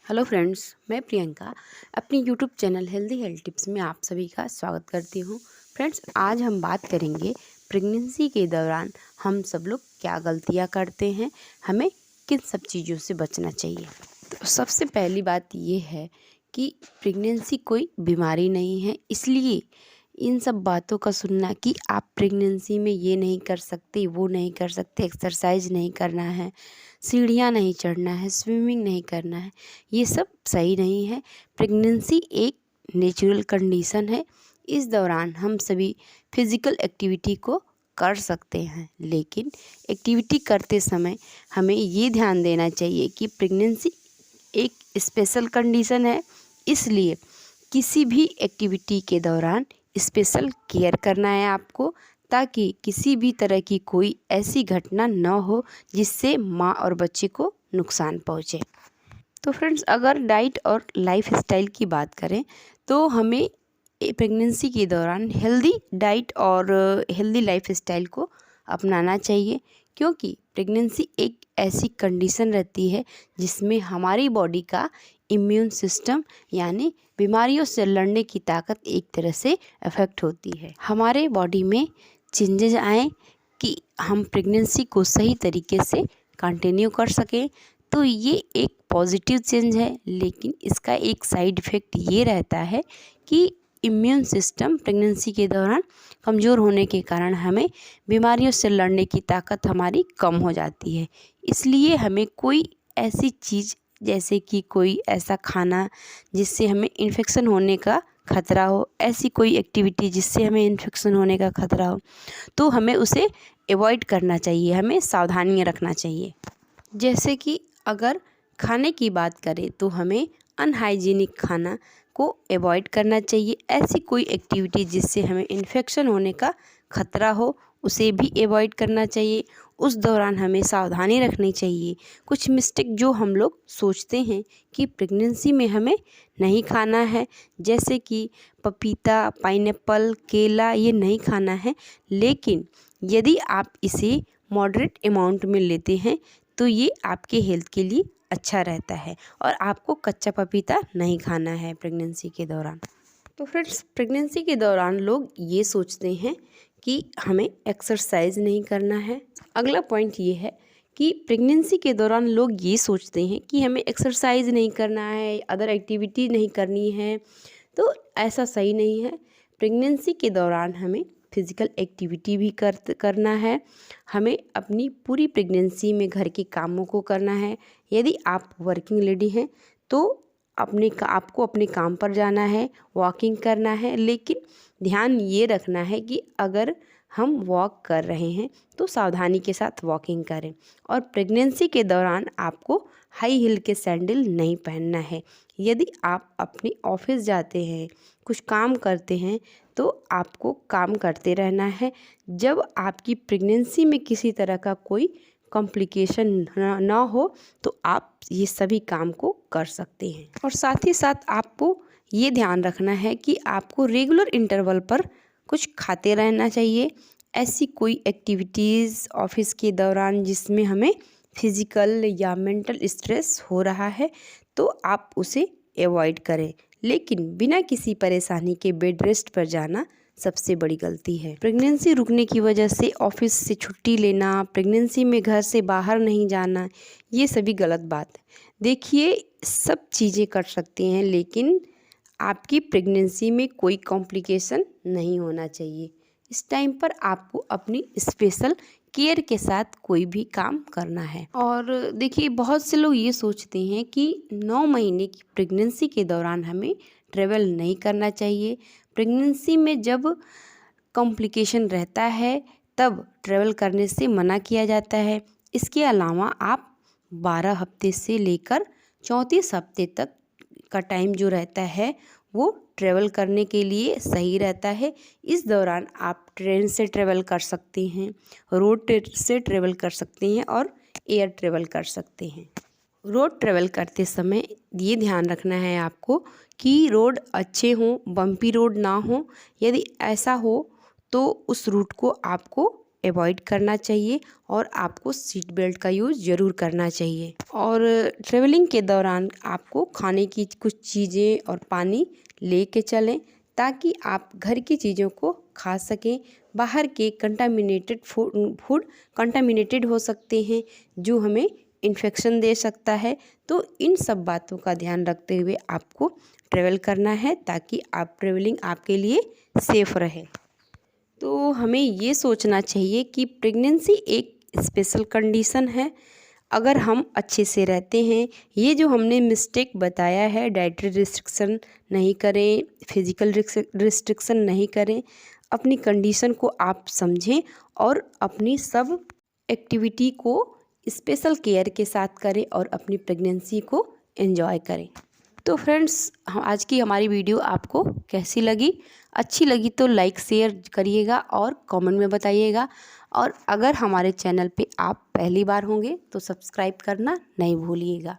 Hello friends, मैं प्रियंका अपनी YouTube channel healthy health tips में आप सभी का स्वागत करती हूँ। फ्रेंड्स, आज हम बात करेंगे प्रेगनेंसी के दौरान हम सब लोग क्या गलतियाँ करते हैं, हमें किन सब चीज़ों से बचना चाहिए। तो सबसे पहली बात ये है कि प्रेगनेंसी कोई बीमारी नहीं है, इसलिए इन सब बातों का सुनना कि आप प्रेगनेंसी में ये नहीं कर सकते, वो नहीं कर सकते, एक्सरसाइज नहीं करना है, सीढ़ियाँ नहीं चढ़ना है, स्विमिंग नहीं करना है, ये सब सही नहीं है। प्रेगनेंसी एक नेचुरल कंडीशन है। इस दौरान हम सभी फिज़िकल एक्टिविटी को कर सकते हैं, लेकिन एक्टिविटी करते समय हमें ये ध्यान देना चाहिए कि प्रेगनेंसी एक स्पेशल कंडीशन है, इसलिए किसी भी एक्टिविटी के दौरान स्पेशल केयर करना है आपको, ताकि किसी भी तरह की कोई ऐसी घटना न हो जिससे माँ और बच्चे को नुकसान पहुँचे। तो फ्रेंड्स, अगर डाइट और लाइफस्टाइल की बात करें तो हमें प्रेगनेंसी के दौरान हेल्दी डाइट और हेल्दी लाइफस्टाइल को अपनाना चाहिए, क्योंकि प्रेगनेंसी एक ऐसी कंडीशन रहती है जिसमें हमारी बॉडी का इम्यून सिस्टम यानी बीमारियों से लड़ने की ताकत एक तरह से अफेक्ट होती है। हमारे बॉडी में चेंजेस आए कि हम प्रेगनेंसी को सही तरीके से कंटिन्यू कर सकें, तो ये एक पॉजिटिव चेंज है। लेकिन इसका एक साइड इफ़ेक्ट ये रहता है कि इम्यून सिस्टम प्रेगनेंसी के दौरान कमज़ोर होने के कारण हमें बीमारियों से लड़ने की ताकत हमारी कम हो जाती है। इसलिए हमें कोई ऐसी चीज़, जैसे कि कोई ऐसा खाना जिससे हमें इन्फेक्शन होने का खतरा हो, ऐसी कोई एक्टिविटी जिससे हमें इन्फेक्शन होने का खतरा हो, तो हमें उसे अवॉइड करना चाहिए, हमें सावधानियाँ रखना चाहिए। जैसे कि अगर खाने की बात करें तो हमें अनहाइजीनिक खाना को अवॉइड करना चाहिए। ऐसी कोई एक्टिविटी जिससे हमें इन्फेक्शन होने का खतरा हो, उसे भी अवॉइड करना चाहिए। उस दौरान हमें सावधानी रखनी चाहिए। कुछ मिस्टेक जो हम लोग सोचते हैं कि प्रेगनेंसी में हमें नहीं खाना है, जैसे कि पपीता, पाइनएप्पल, केला, ये नहीं खाना है, लेकिन यदि आप इसे मॉडरेट अमाउंट में लेते हैं तो ये आपके हेल्थ के लिए अच्छा रहता है। और आपको कच्चा पपीता नहीं खाना है प्रेगनेंसी के दौरान। तो फ्रेंड्स, प्रेगनेंसी के दौरान लोग ये सोचते हैं कि हमें एक्सरसाइज नहीं करना है। अगला पॉइंट ये है कि प्रेगनेंसी के दौरान लोग ये सोचते हैं कि हमें एक्सरसाइज नहीं करना है, अदर एक्टिविटी नहीं करनी है, तो ऐसा सही नहीं है। प्रेगनेंसी के दौरान हमें फिज़िकल एक्टिविटी भी करना है। हमें अपनी पूरी प्रेगनेंसी में घर के कामों को करना है। यदि आप वर्किंग लेडी हैं तो आपको अपने काम पर जाना है, वॉकिंग करना है, लेकिन ध्यान ये रखना है कि अगर हम वॉक कर रहे हैं तो सावधानी के साथ वॉकिंग करें। और प्रेगनेंसी के दौरान आपको हाई हील के सैंडल नहीं पहनना है। यदि आप अपने ऑफिस जाते हैं, कुछ काम करते हैं, तो आपको काम करते रहना है। जब आपकी प्रेगनेंसी में किसी तरह का कोई कॉम्प्लिकेशन ना हो तो आप ये सभी काम को कर सकते हैं। और साथ ही साथ आपको ये ध्यान रखना है कि आपको रेगुलर इंटरवल पर कुछ खाते रहना चाहिए। ऐसी कोई एक्टिविटीज़ ऑफिस के दौरान जिसमें हमें फिज़िकल या मेंटल स्ट्रेस हो रहा है तो आप उसे अवॉइड करें, लेकिन बिना किसी परेशानी के बेड रेस्ट पर जाना सबसे बड़ी गलती है। प्रेगनेंसी रुकने की वजह से ऑफिस से छुट्टी लेना, प्रेगनेंसी में घर से बाहर नहीं जाना, ये सभी गलत बात है। देखिए, सब चीज़ें कर सकते हैं, लेकिन आपकी प्रेगनेंसी में कोई कॉम्प्लिकेशन नहीं होना चाहिए। इस टाइम पर आपको अपनी स्पेशल केयर के साथ कोई भी काम करना है। और देखिए, बहुत से लोग ये सोचते हैं कि 9 महीने की प्रेगनेंसी के दौरान हमें ट्रैवल नहीं करना चाहिए। प्रेगनेंसी में जब कॉम्प्लिकेशन रहता है तब ट्रैवल करने से मना किया जाता है। इसके अलावा आप 12 हफ्ते से लेकर 34 हफ्ते तक का टाइम जो रहता है वो ट्रैवल करने के लिए सही रहता है। इस दौरान आप ट्रेन से ट्रैवल कर सकते हैं, रोड से ट्रैवल कर सकते हैं और एयर ट्रैवल कर सकते हैं। रोड ट्रैवल करते समय ये ध्यान रखना है आपको कि रोड अच्छे हों, बम्पी रोड ना हो। यदि ऐसा हो तो उस रूट को आपको अवॉइड करना चाहिए और आपको सीट बेल्ट का यूज़ ज़रूर करना चाहिए। और ट्रैवलिंग के दौरान आपको खाने की कुछ चीज़ें और पानी लेके चलें ताकि आप घर की चीज़ों को खा सकें। बाहर के कंटामिनेटेड फूड कंटामिनेटेड हो सकते हैं जो हमें इन्फेक्शन दे सकता है। तो इन सब बातों का ध्यान रखते हुए आपको ट्रैवल करना है ताकि आप ट्रैवलिंग आपके लिए सेफ़ रहे। तो हमें ये सोचना चाहिए कि प्रेगनेंसी एक स्पेशल कंडीशन है। अगर हम अच्छे से रहते हैं, ये जो हमने मिस्टेक बताया है, डाइटरी रिस्ट्रिक्शन नहीं करें, फिजिकल रिस्ट्रिक्शन नहीं करें, अपनी कंडीशन को आप समझें और अपनी सब एक्टिविटी को स्पेशल केयर के साथ करें और अपनी प्रेगनेंसी को एंजॉय करें। तो फ्रेंड्स, आज की हमारी वीडियो आपको कैसी लगी? अच्छी लगी तो लाइक शेयर करिएगा और कमेंट में बताइएगा। और अगर हमारे चैनल पे आप पहली बार होंगे तो सब्सक्राइब करना नहीं भूलिएगा।